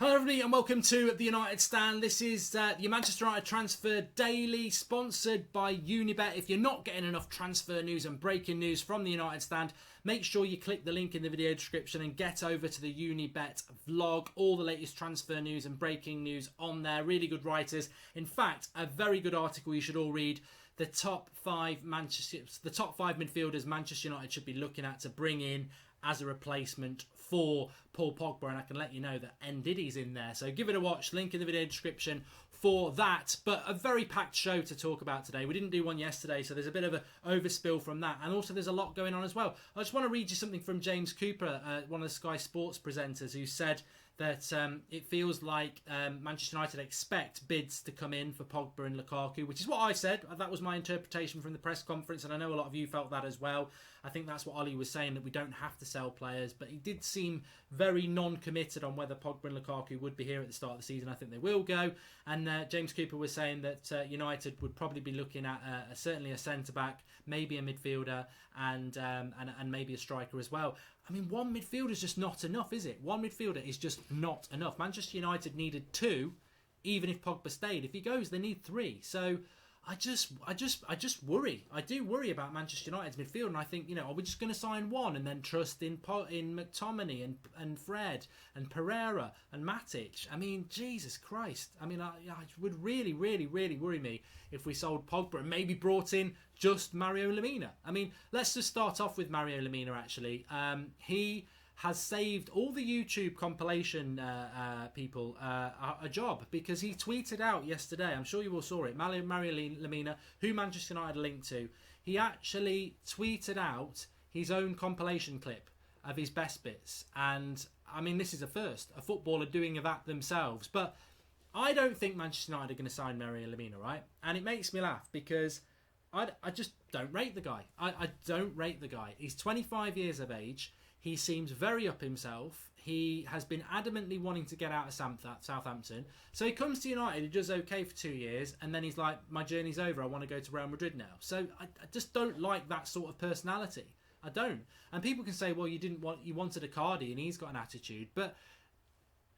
Hello everybody and welcome to the United Stand. This is your Manchester United Transfer Daily, sponsored by Unibet. If you're not getting enough transfer news and breaking news from the United Stand, make sure you click the link in the video description and get over to the Unibet vlog. All the latest transfer news and breaking news on there. Really good writers. In fact, a very good article you should all read. The top five midfielders Manchester United should be looking at to bring in as a replacement for Paul Pogba, and I can let you know that Ndiddy's in there. So give it a watch, link in the video description for that. But a very packed show to talk about today. We didn't do one yesterday, so there's a bit of an overspill from that. And also there's a lot going on as well. I just want to read you something from James Cooper, one of the Sky Sports presenters, who said that it feels like Manchester United expect bids to come in for Pogba and Lukaku, which is what I said. That was my interpretation from the press conference, and I know a lot of you felt that as well. I think that's what Ollie was saying, that we don't have to sell players, but he did seem very non-committed on whether Pogba and Lukaku would be here at the start of the season. I think they will go, and James Cooper was saying that United would probably be looking at certainly a centre-back, maybe a midfielder, and maybe a striker as well. I mean, one midfielder is just not enough, is it? One midfielder is just not enough. Manchester United needed two, even if Pogba stayed. If he goes, they need three. So I just worry. I do worry about Manchester United's midfield, and I think, are we just going to sign one and then trust in McTominay and Fred and Pereira and Matich? I mean, Jesus Christ. I mean, it would really, really, really worry me if we sold Pogba and maybe brought in just Mario Lemina. I mean, let's just start off with Mario Lemina, actually. He has saved all the YouTube compilation people a job, because he tweeted out yesterday, I'm sure you all saw it, Mario Lemina, who Manchester United linked to, he actually tweeted out his own compilation clip of his best bits. And, I mean, this is a first, a footballer doing that themselves. But I don't think Manchester United are going to sign Mario Lemina, right? And it makes me laugh, because I just don't rate the guy. I don't rate the guy. He's 25 years of age. He seems very up himself. He has been adamantly wanting to get out of Southampton. So he comes to United, he does okay for 2 years, and then he's like, my journey's over, I want to go to Real Madrid now. So I just don't like that sort of personality. I don't. And people can say, well, you wanted a Cardi and he's got an attitude. But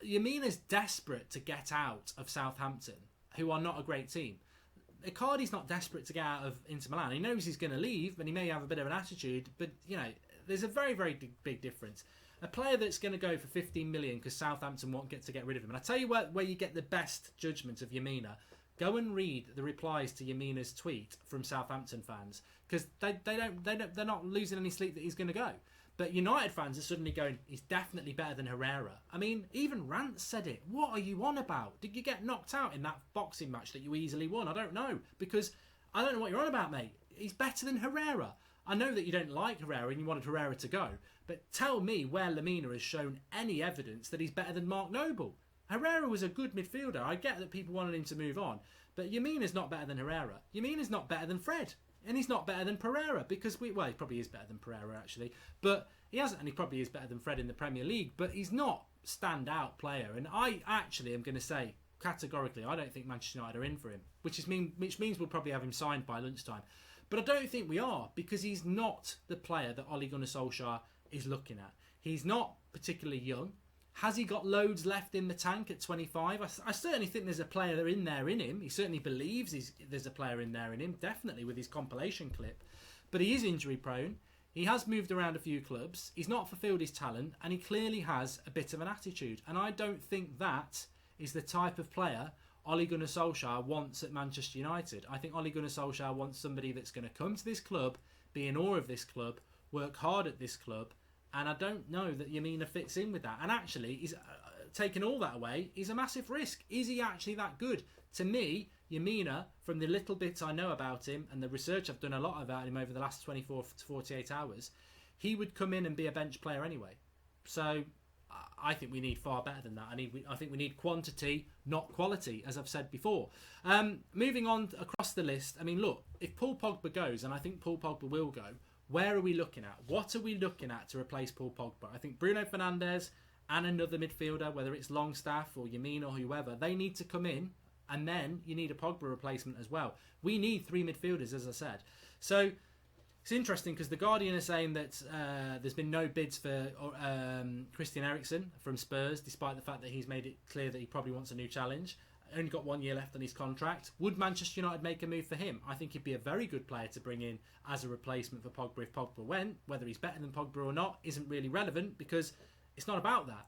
Yamina's desperate to get out of Southampton, who are not a great team. Icardi's not desperate to get out of Inter Milan. He knows he's going to leave, and he may have a bit of an attitude, but, there's a very, very big difference. A player that's going to go for 15 million because Southampton won't get to get rid of him. And I tell you where you get the best judgment of Lemina. Go and read the replies to Yamina's tweet from Southampton fans, because they're not losing any sleep that he's going to go. But United fans are suddenly going, he's definitely better than Herrera. I mean, even Rance said it. What are you on about? Did you get knocked out in that boxing match that you easily won? I don't know, because I don't know what you're on about, mate. He's better than Herrera. I know that you don't like Herrera and you wanted Herrera to go, but tell me where Lemina has shown any evidence that he's better than Mark Noble. Herrera was a good midfielder. I get that people wanted him to move on, but Yamina's not better than Herrera. Yamina's not better than Fred, and he's not better than Pereira, because he probably is better than Pereira, actually, but he hasn't, and he probably is better than Fred in the Premier League, but he's not stand-out player. And I actually am going to say, categorically, I don't think Manchester United are in for him, which means we'll probably have him signed by lunchtime. But I don't think we are, because he's not the player that Ole Gunnar Solskjaer is looking at. He's not particularly young. Has he got loads left in the tank at 25? I certainly think there's a player in there in him. He certainly believes there's a player in there in him, definitely with his compilation clip. But he is injury prone. He has moved around a few clubs. He's not fulfilled his talent, and he clearly has a bit of an attitude. And I don't think that is the type of player Ole Gunnar Solskjaer wants at Manchester United. I think Ole Gunnar Solskjaer wants somebody that's going to come to this club, be in awe of this club, work hard at this club, and I don't know that Lemina fits in with that. And actually, he's taking all that away, he's a massive risk. Is he actually that good? To me, Lemina, from the little bits I know about him and the research I've done a lot about him over the last 24 to 48 hours, he would come in and be a bench player anyway. So I think we need far better than that. I think we need quantity, not quality, as I've said before. Moving on across the list, I mean, look, if Paul Pogba goes, and I think Paul Pogba will go, where are we looking at? What are we looking at to replace Paul Pogba? I think Bruno Fernandes and another midfielder, whether it's Longstaff or Lemina or whoever, they need to come in, and then you need a Pogba replacement as well. We need three midfielders, as I said. So It's interesting because the Guardian are saying that there's been no bids for Christian Eriksen from Spurs, despite the fact that he's made it clear that he probably wants a new challenge. Only got 1 year left on his contract. Would Manchester United make a move for him? I think he'd be a very good player to bring in as a replacement for Pogba if Pogba went. Whether he's better than Pogba or not isn't really relevant because it's not about that.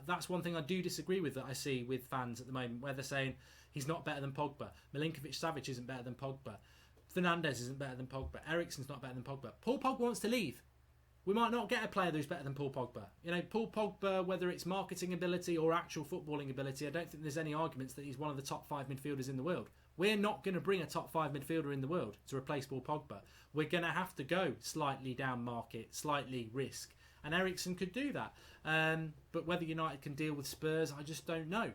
That's one thing I do disagree with that I see with fans at the moment, where they're saying he's not better than Pogba. Milinkovic-Savic isn't better than Pogba. Fernandes isn't better than Pogba. Eriksen's not better than Pogba. Paul Pogba wants to leave. We might not get a player who's better than Paul Pogba. You know, Paul Pogba, whether it's marketing ability or actual footballing ability, I don't think there's any arguments that he's one of the top 5 midfielders in the world. We're not going to bring a top 5 midfielder in the world to replace Paul Pogba. We're going to have to go slightly down market, slightly risk. And Eriksen could do that. But whether United can deal with Spurs, I just don't know.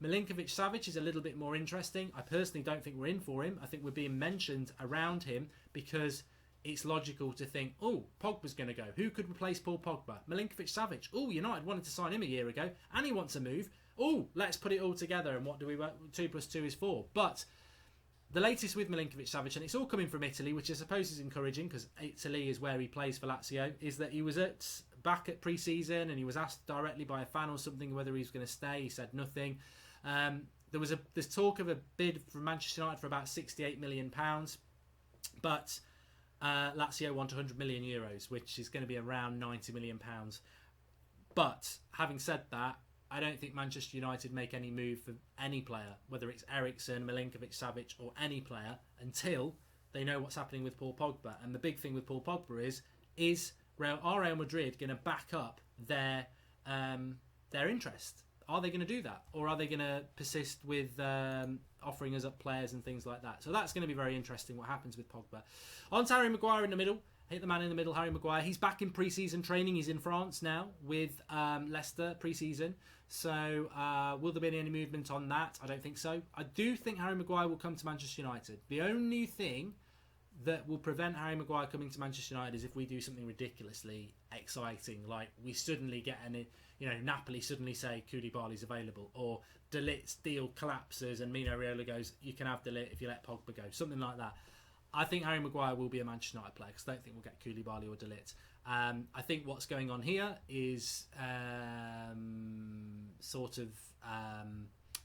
Milinkovic-Savic is a little bit more interesting. I personally don't think we're in for him. I think we're being mentioned around him because it's logical to think, oh, Pogba's going to go. Who could replace Paul Pogba? Milinkovic-Savic. Oh, United wanted to sign him a year ago and he wants a move. Oh, let's put it all together and what do we want? 2 + 2 is 4. But the latest with Milinkovic-Savic, and it's all coming from Italy, which I suppose is encouraging because Italy is where he plays for Lazio, is that he was back at pre-season and he was asked directly by a fan or something whether he was going to stay. He said nothing. There's talk of a bid from Manchester United for about £68 million, but Lazio want €100 million, which is going to be around £90 million. But having said that, I don't think Manchester United make any move for any player, whether it's Eriksen, Milinkovic-Savic or any player, until they know what's happening with Paul Pogba. And the big thing with Paul Pogba is Real Madrid going to back up their interest? Are they going to do that? Or are they going to persist with offering us up players and things like that? So that's going to be very interesting what happens with Pogba. On to Harry Maguire in the middle. Hit the man in the middle, Harry Maguire. He's back in pre-season training. He's in France now with Leicester pre-season. So will there be any movement on that? I don't think so. I do think Harry Maguire will come to Manchester United. The only thing that will prevent Harry Maguire coming to Manchester United is if we do something ridiculously exciting, like we suddenly get Napoli suddenly say Koulibaly's available, or De Ligt's deal collapses and Mino Raiola goes, you can have De Ligt if you let Pogba go, something like that. I think Harry Maguire will be a Manchester United player because I don't think we'll get Koulibaly or De Ligt. I think what's going on here is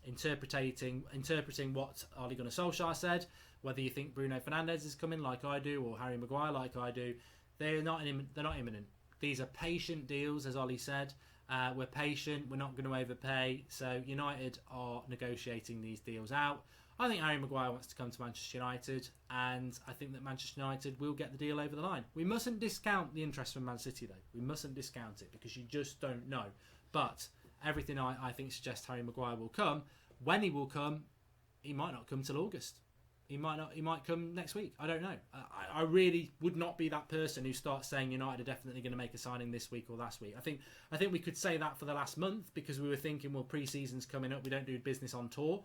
interpreting what Ole Gunnar Solskjaer said. Whether you think Bruno Fernandes is coming like I do or Harry Maguire like I do, they're not imminent. These are patient deals, as Ollie said. We're patient. We're not going to overpay. So United are negotiating these deals out. I think Harry Maguire wants to come to Manchester United, and I think that Manchester United will get the deal over the line. We mustn't discount the interest from Man City, though. We mustn't discount it because you just don't know. But everything I think suggests Harry Maguire will come. When he will come, he might not come till August. He might come next week. I don't know. I really would not be that person who starts saying United are definitely going to make a signing this week or last week. I think we could say that for the last month because we were thinking, well, pre-season's coming up. We don't do business on tour.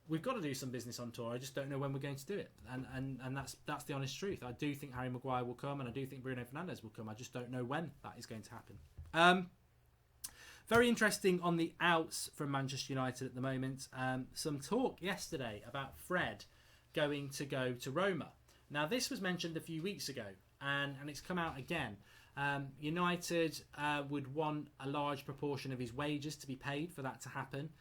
We've got to do some business on tour. I just don't know when we're going to do it, and that's the honest truth. I do think Harry Maguire will come, and I do think Bruno Fernandes will come. I just don't know when that is going to happen. Very interesting on the outs from Manchester United at the moment. Some talk yesterday about Fred going to Roma. Now, this was mentioned a few weeks ago, and it's come out again. United would want a large proportion of his wages to be paid for that to happen,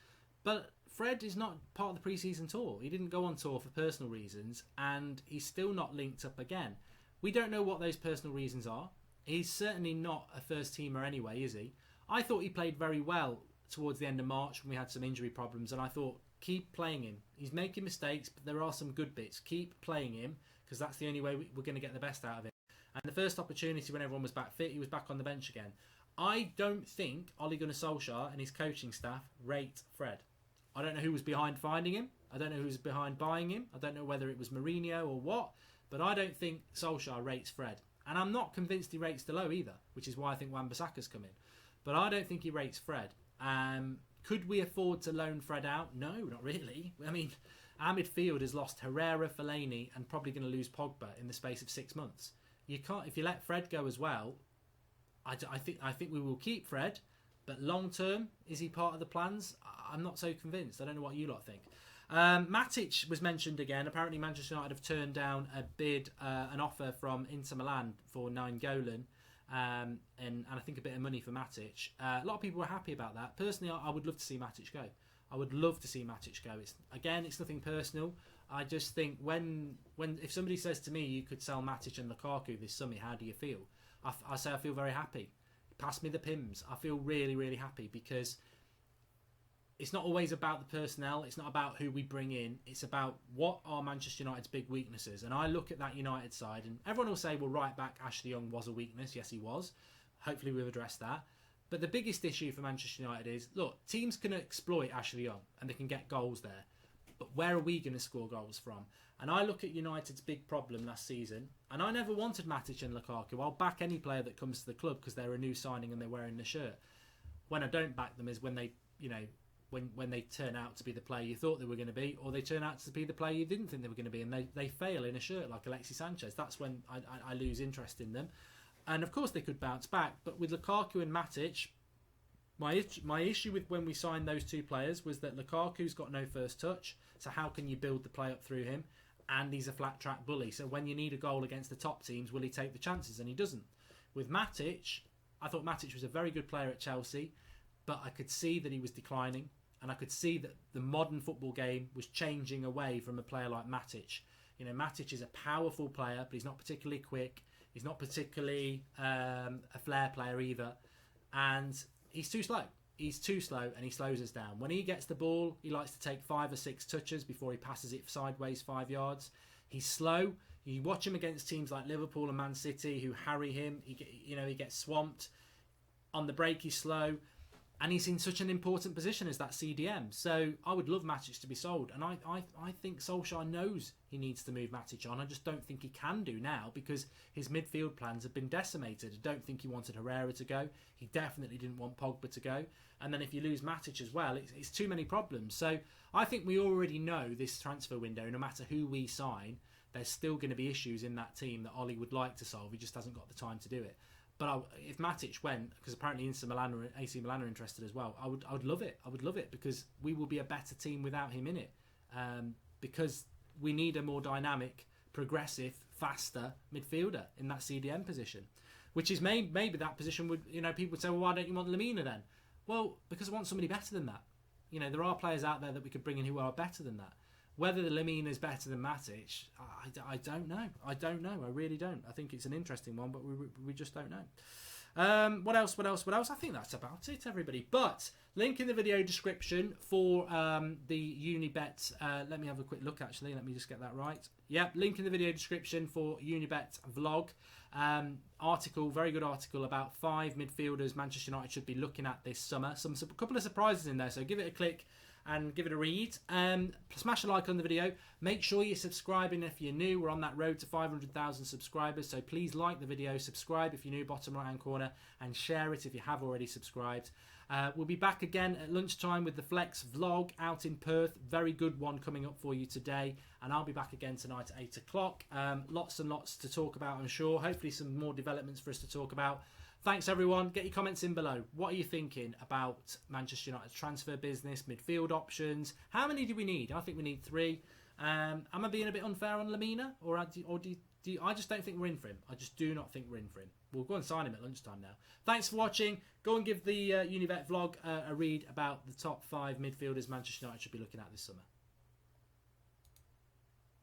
but Fred is not part of the pre-season tour. He didn't go on tour for personal reasons, and he's still not linked up again. We don't know what those personal reasons are. He's certainly not a first-teamer anyway, is he? I thought he played very well towards the end of March when we had some injury problems, and I thought, keep playing him. He's making mistakes, but there are some good bits. Keep playing him, because that's the only way we're going to get the best out of him. And the first opportunity when everyone was back fit, he was back on the bench again. I don't think Ole Gunnar Solskjaer and his coaching staff rate Fred. I don't know who was behind finding him. I don't know who was behind buying him. I don't know whether it was Mourinho or what. But I don't think Solskjaer rates Fred. And I'm not convinced he rates Delot either, which is why I think Wan-Bissaka's come in. But I don't think he rates Fred. Could we afford to loan Fred out? No, not really. I mean, our midfield has lost Herrera, Fellaini, and probably going to lose Pogba in the space of 6 months. You can't, if you let Fred go as well. I think we will keep Fred. But long term, is he part of the plans? I'm not so convinced. I don't know what you lot think. Matich was mentioned again. Apparently Manchester United have turned down an offer from Inter Milan for 9 golan. And I think a bit of money for Matich. A lot of people were happy about that. Personally, I would love to see Matich go. I would love to see Matich go. It's nothing personal. I just think if somebody says to me you could sell Matich and Lukaku this summer, how do you feel? I say I feel very happy. Pass me the Pims. I feel really, really happy because it's not always about the personnel. It's not about who we bring in. It's about what are Manchester United's big weaknesses. And I look at that United side, and everyone will say, well, right back, Ashley Young was a weakness. Yes, he was. Hopefully we've addressed that. But the biggest issue for Manchester United is, look, teams can exploit Ashley Young and they can get goals there. But where are we going to score goals from? And I look at United's big problem last season, and I never wanted Matich and Lukaku. I'll back any player that comes to the club because they're a new signing and they're wearing the shirt. When I don't back them is when they, when they turn out to be the player you thought they were going to be, or they turn out to be the player you didn't think they were going to be, and they fail in a shirt like Alexis Sanchez. That's when I lose interest in them. And of course they could bounce back, but with Lukaku and Matich, my issue with when we signed those two players was that Lukaku's got no first touch, so how can you build the play up through him? And he's a flat track bully, so when you need a goal against the top teams, will he take the chances? And he doesn't. With Matich, I thought Matich was a very good player at Chelsea, but I could see that he was declining, and I could see that the modern football game was changing away from a player like Matich. Matich is a powerful player, but he's not particularly quick. He's not particularly a flair player either, and he's too slow. He's too slow, and he slows us down. When he gets the ball, he likes to take 5 or 6 touches before he passes it sideways 5 yards. He's slow. You watch him against teams like Liverpool and Man City who harry him. He gets swamped. On the break, he's slow. And he's in such an important position as that CDM. So I would love Matich to be sold. And I think Solskjaer knows he needs to move Matich on. I just don't think he can do now because his midfield plans have been decimated. I don't think he wanted Herrera to go. He definitely didn't want Pogba to go. And then if you lose Matich as well, it's too many problems. So I think we already know this transfer window, no matter who we sign, there's still going to be issues in that team that Ollie would like to solve. He just hasn't got the time to do it. But if Matich went, because apparently Inter Milan or AC Milan are interested as well, I would love it. I would love it because we will be a better team without him in it. Because we need a more dynamic, progressive, faster midfielder in that CDM position, which is maybe that position would, people would say, well, why don't you want Lemina then? Well, because I want somebody better than that. There are players out there that we could bring in who are better than that. Whether the Lemina is better than Matich, I don't know. I don't know. I really don't. I think it's an interesting one, but we just don't know. What else? I think that's about it, everybody. But link in the video description for the Unibet. Let me have a quick look, actually. Let me just get that right. Yep, link in the video description for Unibet vlog. Article, very good article about 5 midfielders Manchester United should be looking at this summer. A couple of surprises in there, so give it a click and give it a read. Smash a like on the video. Make sure you're subscribing if you're new. We're on that road to 500,000 subscribers, so please like the video, subscribe if you're new, bottom right hand corner, and share it if you have already subscribed. We'll be back again at lunchtime with the Flex vlog out in Perth. Very good one coming up for you today, and I'll be back again tonight at 8 o'clock. Lots and lots to talk about, I'm sure. Hopefully some more developments for us to talk about. Thanks, everyone. Get your comments in below. What are you thinking about Manchester United's transfer business, midfield options? How many do we need? I think we need 3. Am I being a bit unfair on Lemina? Or do you, I just don't think we're in for him. I just do not think we're in for him. We'll go and sign him at lunchtime now. Thanks for watching. Go and give the Unibet vlog a read about the top 5 midfielders Manchester United should be looking at this summer.